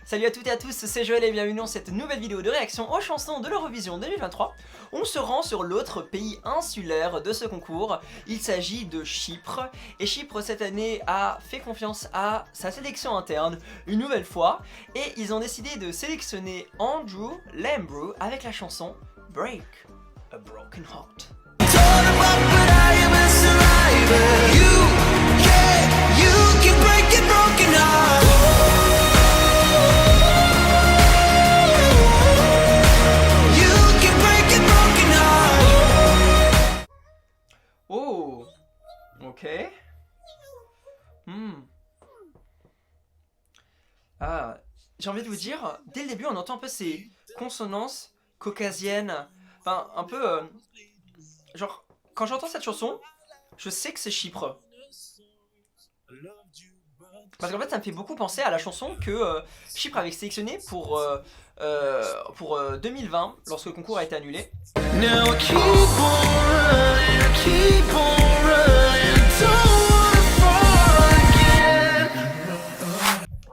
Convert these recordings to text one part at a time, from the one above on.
Salut à toutes et à tous, c'est Joël et bienvenue dans cette nouvelle vidéo de réaction aux chansons de l'Eurovision 2023. On se rend sur l'autre pays insulaire de ce concours, il s'agit de Chypre. Et Chypre cette année a fait confiance à sa sélection interne une nouvelle fois. Et ils ont décidé de sélectionner Andrew Lambrew avec la chanson Break a Broken Heart. Oh, ok. Ah, j'ai envie de vous dire, dès le début on entend un peu ces consonances caucasiennes, enfin un peu, genre, quand j'entends cette chanson, je sais que c'est Chypre. Parce qu'en fait ça me fait beaucoup penser à la chanson que Chypre avait sélectionnée pour 2020, lorsque le concours a été annulé.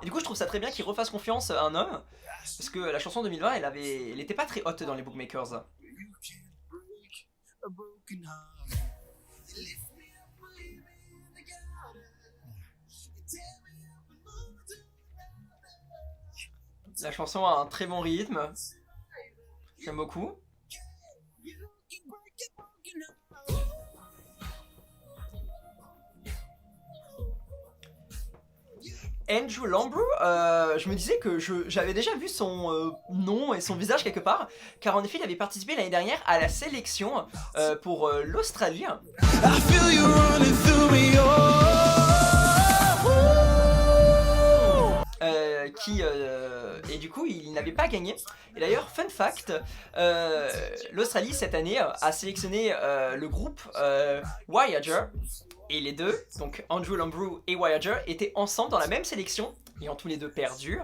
Et du coup je trouve ça très bien qu'il refasse confiance à un homme, parce que la chanson 2020 elle était pas très haute dans les bookmakers. La chanson a un très bon rythme, j'aime beaucoup. Andrew Lambrew, je me disais que j'avais déjà vu son nom et son visage quelque part, car en effet il avait participé l'année dernière à la sélection pour l'Australie. Et du coup il n'avait pas gagné. Et d'ailleurs fun fact, l'Australie cette année a sélectionné le groupe Voyager. Et les deux, donc Andrew Lambrew et Voyager, étaient ensemble dans la même sélection, ayant tous les deux perdu.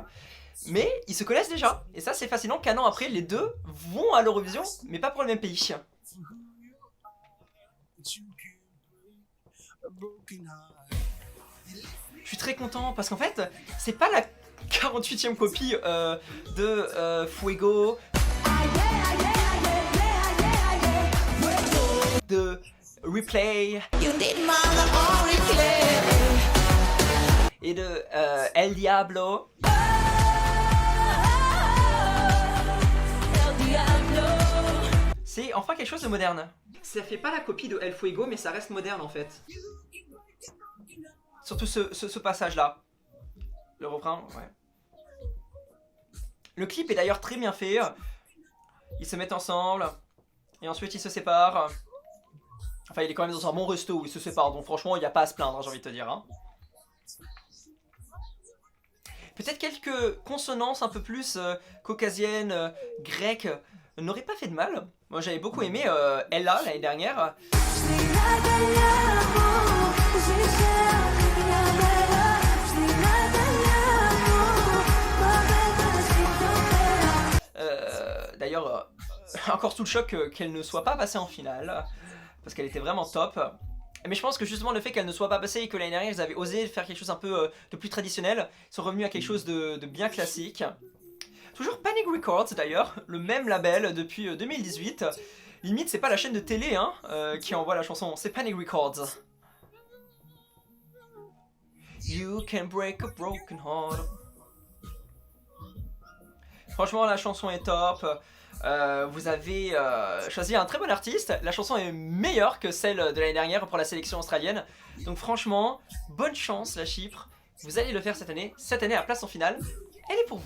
Mais ils se connaissent déjà, et ça c'est fascinant qu'un an après, les deux vont à l'Eurovision, mais pas pour le même pays. Je suis très content, parce qu'en fait, c'est pas la 48e copie de Fuego, de Replay et de El Diablo. C'est enfin quelque chose de moderne. Ça fait pas la copie de El Fuego, mais ça reste moderne en fait. Surtout ce passage là. Le refrain, ouais. Le clip est d'ailleurs très bien fait. Ils se mettent ensemble et ensuite ils se séparent. Enfin, il est quand même dans un bon resto où ils se séparent, donc franchement, il n'y a pas à se plaindre, j'ai envie de te dire. Hein. Peut-être quelques consonances un peu plus caucasiennes, grecques, n'auraient pas fait de mal. Moi, j'avais beaucoup aimé Ella l'année dernière. D'ailleurs, encore sous le choc qu'elle ne soit pas passée en finale. Parce qu'elle était vraiment top. Mais je pense que justement le fait qu'elle ne soit pas passée et que l'année dernière ils avaient osé faire quelque chose un peu de plus traditionnel, ils sont revenus à quelque chose de bien classique. Toujours Panic Records d'ailleurs, le même label depuis 2018. Limite c'est pas la chaîne de télé hein, qui envoie la chanson, c'est Panic Records. You can break a broken heart. Franchement la chanson est top. Vous avez choisi un très bon artiste, la chanson est meilleure que celle de l'année dernière pour la sélection australienne. Donc franchement, bonne chance la Chypre, vous allez le faire cette année la place en finale, elle est pour vous.